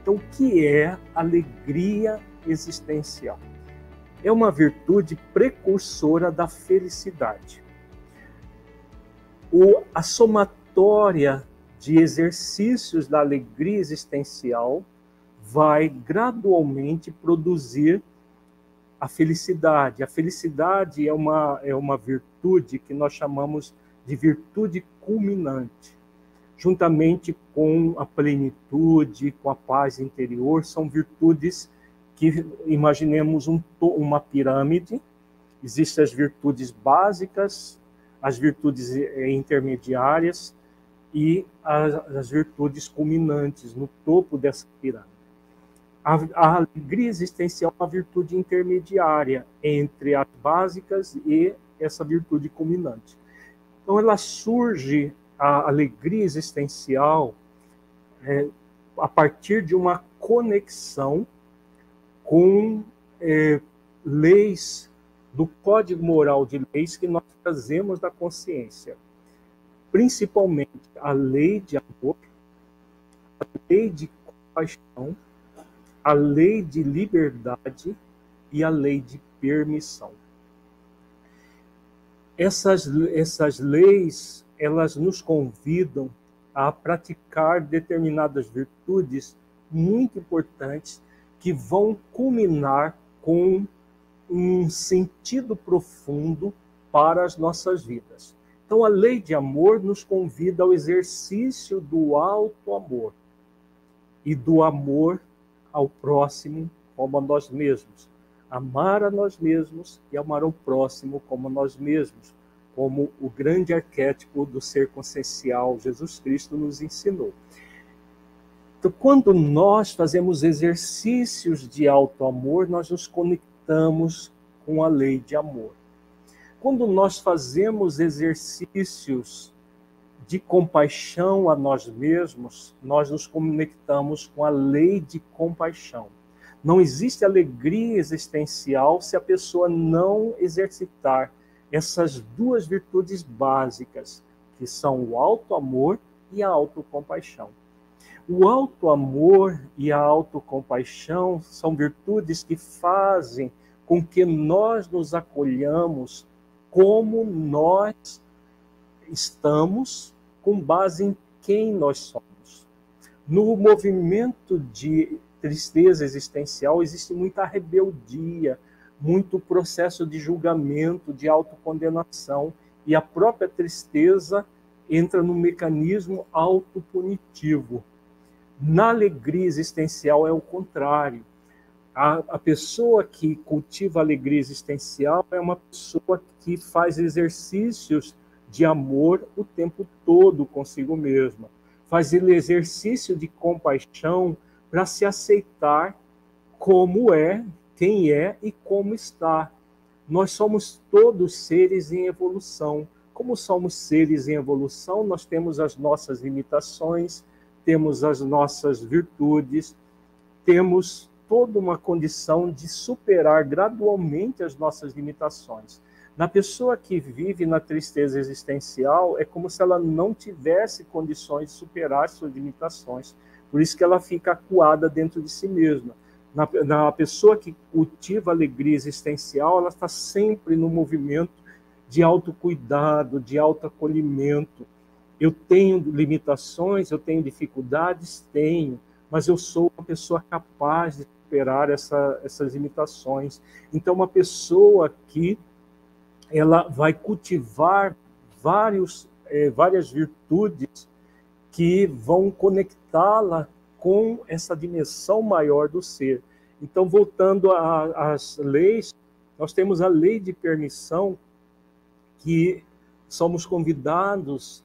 Então, o que é alegria existencial? É uma virtude precursora da felicidade. A somatória de exercícios da alegria existencial vai gradualmente produzir a felicidade. A felicidade é uma virtude que nós chamamos de virtude culminante. Juntamente com a plenitude, com a paz interior, são virtudes que, imaginemos uma pirâmide, existem as virtudes básicas, as virtudes intermediárias e as virtudes culminantes no topo dessa pirâmide. A alegria existencial é uma virtude intermediária entre as básicas e essa virtude culminante. Então, ela surge, a alegria existencial, a partir de uma conexão com leis, do código moral de leis que nós trazemos da consciência. Principalmente a lei de amor, a lei de compaixão, a lei de liberdade e a lei de permissão. Essas leis, elas nos convidam a praticar determinadas virtudes muito importantes que vão culminar com um sentido profundo para as nossas vidas. Então, a lei de amor nos convida ao exercício do auto-amor e do amor ao próximo como a nós mesmos. Amar a nós mesmos e amar ao próximo como a nós mesmos, como o grande arquétipo do ser consciencial, Jesus Cristo, nos ensinou. Então, quando nós fazemos exercícios de auto-amor, nós nos conectamos com a lei de amor. Quando nós fazemos exercícios de compaixão a nós mesmos, nós nos conectamos com a lei de compaixão. Não existe alegria existencial se a pessoa não exercitar essas duas virtudes básicas, que são o auto-amor e a autocompaixão. O auto-amor e a autocompaixão são virtudes que fazem com que nós nos acolhamos como nós estamos, com base em quem nós somos. No movimento de tristeza existencial existe muita rebeldia, muito processo de julgamento, de autocondenação, e a própria tristeza entra no mecanismo autopunitivo. Na alegria existencial é o contrário. A pessoa que cultiva a alegria existencial é uma pessoa que faz exercícios de amor o tempo todo consigo mesma. Faz exercício de compaixão para se aceitar como é, quem é e como está. Nós somos todos seres em evolução. Como somos seres em evolução, nós temos as nossas limitações, temos as nossas virtudes, temos toda uma condição de superar gradualmente as nossas limitações. Na pessoa que vive na tristeza existencial, é como se ela não tivesse condições de superar suas limitações. Por isso que ela fica acuada dentro de si mesma. Na pessoa que cultiva a alegria existencial, ela está sempre no movimento de autocuidado, de autoacolhimento. Eu tenho limitações, eu tenho dificuldades? Tenho, mas eu sou uma pessoa capaz de superar essas limitações. Então, uma pessoa que ela vai cultivar várias virtudes que vão conectá-la com essa dimensão maior do ser. Então, voltando às leis, nós temos a lei de permissão, que somos convidados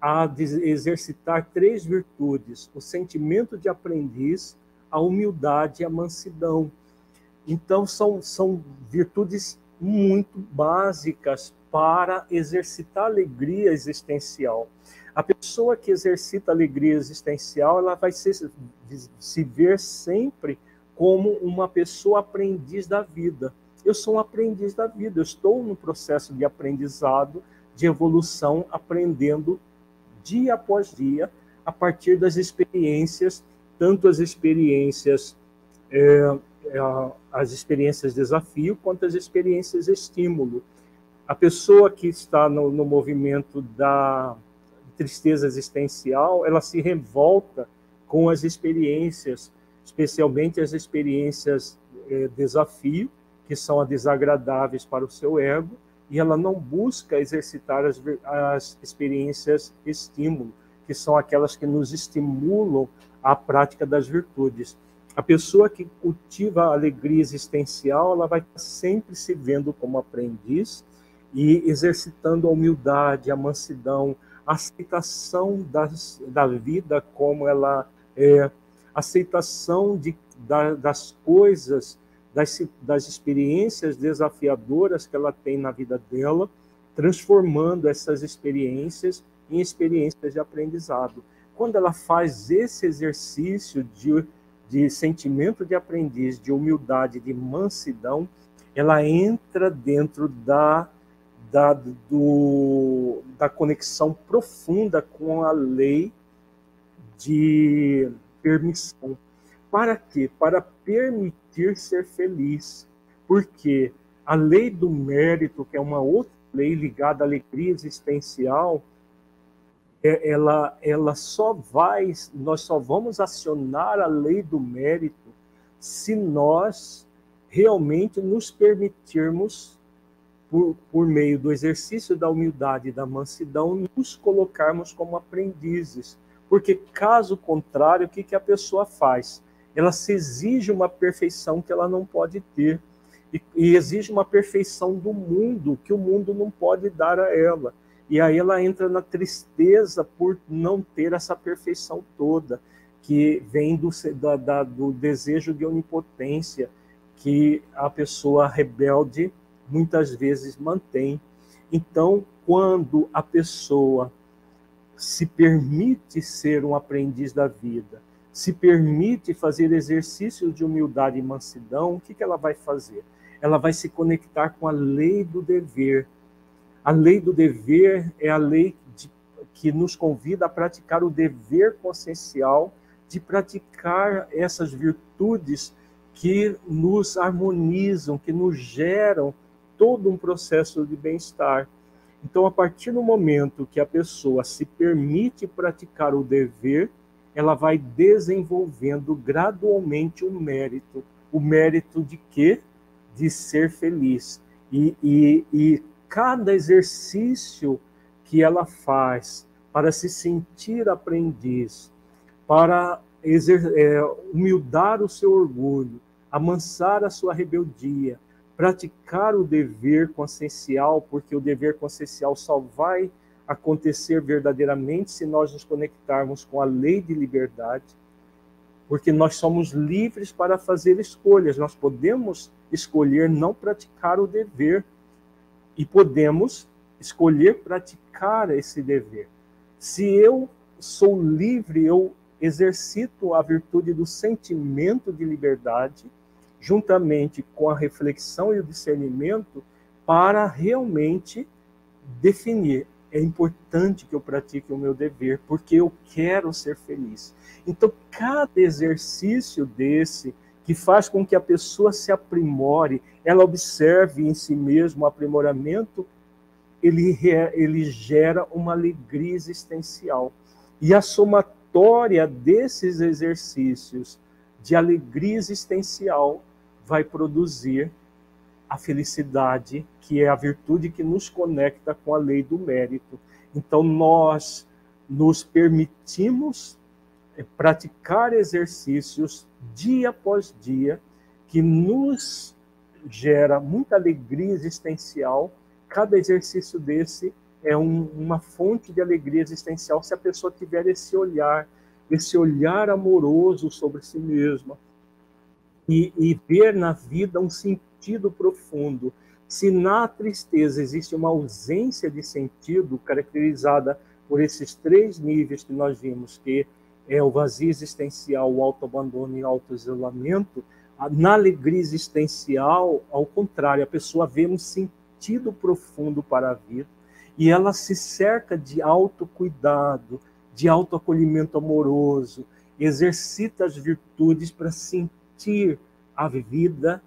a exercitar 3 virtudes: o sentimento de aprendiz, a humildade e a mansidão. Então, são virtudes muito básicas para exercitar a alegria existencial. A pessoa que exercita a alegria existencial, ela vai se ver sempre como uma pessoa aprendiz da vida. Eu sou um aprendiz da vida, eu estou no processo de aprendizado, de evolução, aprendendo dia após dia, a partir das experiências tanto as experiências desafio quanto as experiências estímulo. A pessoa que está no movimento da tristeza existencial, ela se revolta com as experiências, especialmente as experiências desafio, que são desagradáveis para o seu ego, e ela não busca exercitar as experiências estímulo, que são aquelas que nos estimulam à prática das virtudes. A pessoa que cultiva a alegria existencial, ela vai sempre se vendo como aprendiz e exercitando a humildade, a mansidão, a aceitação da vida como ela é, aceitação das coisas, das experiências desafiadoras que ela tem na vida dela, transformando essas experiências em experiências de aprendizado. Quando ela faz esse exercício de sentimento de aprendiz, de humildade, de mansidão, ela entra dentro da conexão profunda com a lei de permissão. Para quê? Para permitir ser feliz. Porque a lei do mérito, que é uma outra lei ligada à alegria existencial, nós só vamos acionar a lei do mérito se nós realmente nos permitirmos, por meio do exercício da humildade e da mansidão, nos colocarmos como aprendizes. Porque, caso contrário, o que a pessoa faz? Ela se exige uma perfeição que ela não pode ter. E exige uma perfeição do mundo, que o mundo não pode dar a ela. E aí ela entra na tristeza por não ter essa perfeição toda, que vem do desejo de onipotência que a pessoa rebelde muitas vezes mantém. Então, quando a pessoa se permite ser um aprendiz da vida, se permite fazer exercícios de humildade e mansidão, o que ela vai fazer? Ela vai se conectar com a lei do dever. A lei do dever é a lei que nos convida a praticar o dever consciencial, de praticar essas virtudes que nos harmonizam, que nos geram todo um processo de bem-estar. Então, a partir do momento que a pessoa se permite praticar o dever, ela vai desenvolvendo gradualmente o mérito. O mérito de quê? De ser feliz. E cada exercício que ela faz para se sentir aprendiz, para humildar o seu orgulho, amansar a sua rebeldia, praticar o dever consciencial, porque o dever consciencial só vai acontecer verdadeiramente se nós nos conectarmos com a lei de liberdade, porque nós somos livres para fazer escolhas. Nós podemos escolher não praticar o dever e podemos escolher praticar esse dever. Se eu sou livre, eu exercito a virtude do sentimento de liberdade, juntamente com a reflexão e o discernimento, para realmente definir. É importante que eu pratique o meu dever, porque eu quero ser feliz. Então, cada exercício desse, que faz com que a pessoa se aprimore, ela observe em si mesmo o aprimoramento, ele gera uma alegria existencial. E a somatória desses exercícios de alegria existencial vai produzir a felicidade, que é a virtude que nos conecta com a lei do mérito. Então, nós nos permitimos praticar exercícios dia após dia, que nos gera muita alegria existencial. Cada exercício desse é uma fonte de alegria existencial se a pessoa tiver esse olhar amoroso sobre si mesma, e ver na vida um sentido profundo. Se na tristeza existe uma ausência de sentido, caracterizada por esses 3 níveis que nós vimos, que é o vazio existencial, o autoabandono e o autoisolamento, na alegria existencial, ao contrário, a pessoa vê um sentido profundo para a vida, e ela se cerca de autocuidado, de autoacolhimento amoroso, exercita as virtudes para sentir a vida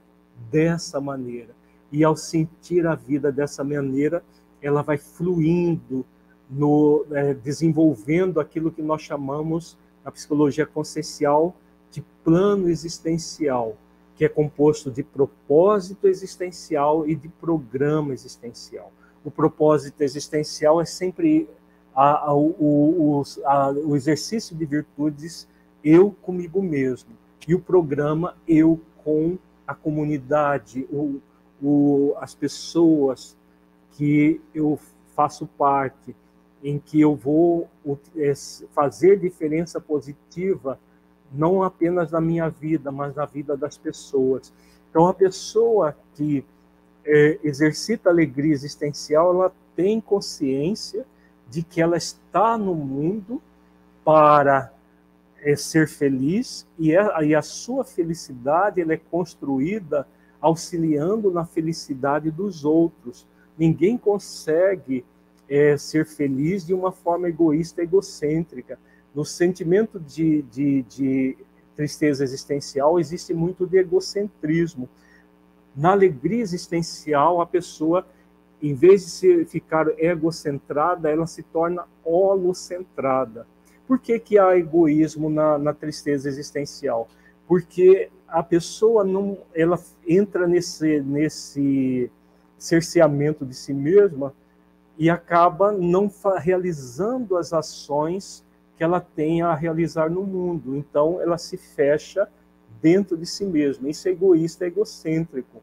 dessa maneira. E ao sentir a vida dessa maneira, ela vai fluindo, desenvolvendo aquilo que nós chamamos, na psicologia consciencial, de plano existencial, que é composto de propósito existencial e de programa existencial. O propósito existencial é sempre o exercício de virtudes eu comigo mesmo, e o programa eu com a comunidade, as pessoas que eu faço parte, em que eu vou fazer diferença positiva, não apenas na minha vida, mas na vida das pessoas. Então, a pessoa que exercita a alegria existencial, ela tem consciência de que ela está no mundo para ser feliz, e a sua felicidade ela é construída auxiliando na felicidade dos outros. Ninguém consegue ser feliz de uma forma egoísta, egocêntrica. No sentimento de tristeza existencial existe muito de egocentrismo. Na alegria existencial, a pessoa, em vez de ficar egocentrada, ela se torna holocentrada. Por que há egoísmo na tristeza existencial? Porque a pessoa ela entra nesse cerceamento de si mesma e acaba não realizando as ações que ela tem a realizar no mundo. Então, ela se fecha dentro de si mesma. Isso é egoísta, é egocêntrico.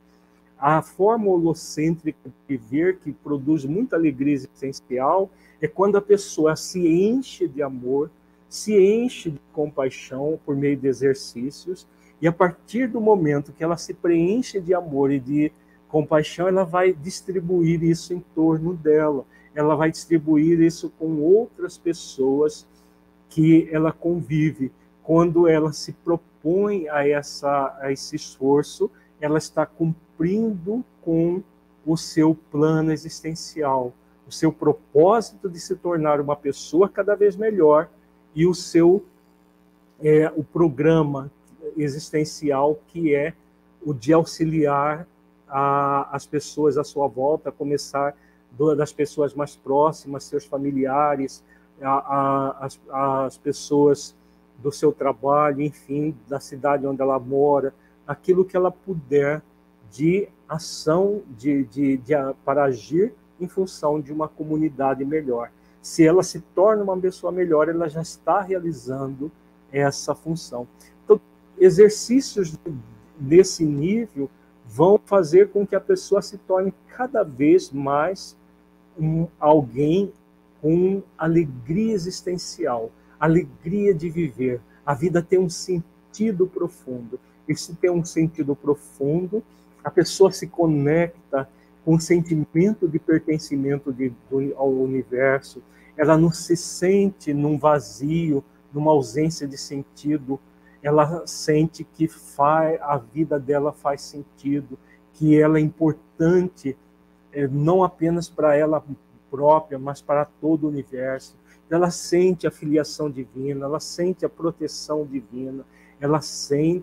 A forma holocêntrica de viver, que produz muita alegria existencial, é quando a pessoa se enche de amor, se enche de compaixão por meio de exercícios, e a partir do momento que ela se preenche de amor e de compaixão, ela vai distribuir isso em torno dela. Ela vai distribuir isso com outras pessoas que ela convive. Quando ela se propõe a esse esforço, ela está cumprindo com o seu plano existencial, o seu propósito de se tornar uma pessoa cada vez melhor e o programa existencial, que é o de auxiliar as pessoas à sua volta, a começar das pessoas mais próximas, seus familiares, as pessoas do seu trabalho, enfim, da cidade onde ela mora, aquilo que ela puder de ação para agir em função de uma comunidade melhor. Se ela se torna uma pessoa melhor, ela já está realizando essa função. Então, exercícios desse nível vão fazer com que a pessoa se torne cada vez mais alguém com alegria existencial, alegria de viver. A vida tem um sentido profundo. E se tem um sentido profundo, a pessoa se conecta com um sentimento de pertencimento ao universo. Ela não se sente num vazio, numa ausência de sentido. Ela sente que a vida dela faz sentido, que ela é importante, não apenas para ela própria, mas para todo o universo. Ela sente a filiação divina, ela sente a proteção divina, ela se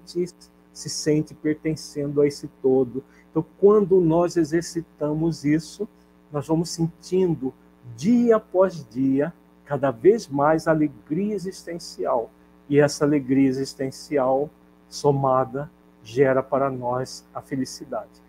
sente pertencendo a esse todo. Então, quando nós exercitamos isso, nós vamos sentindo, dia após dia, cada vez mais alegria existencial. E essa alegria existencial, somada, gera para nós a felicidade.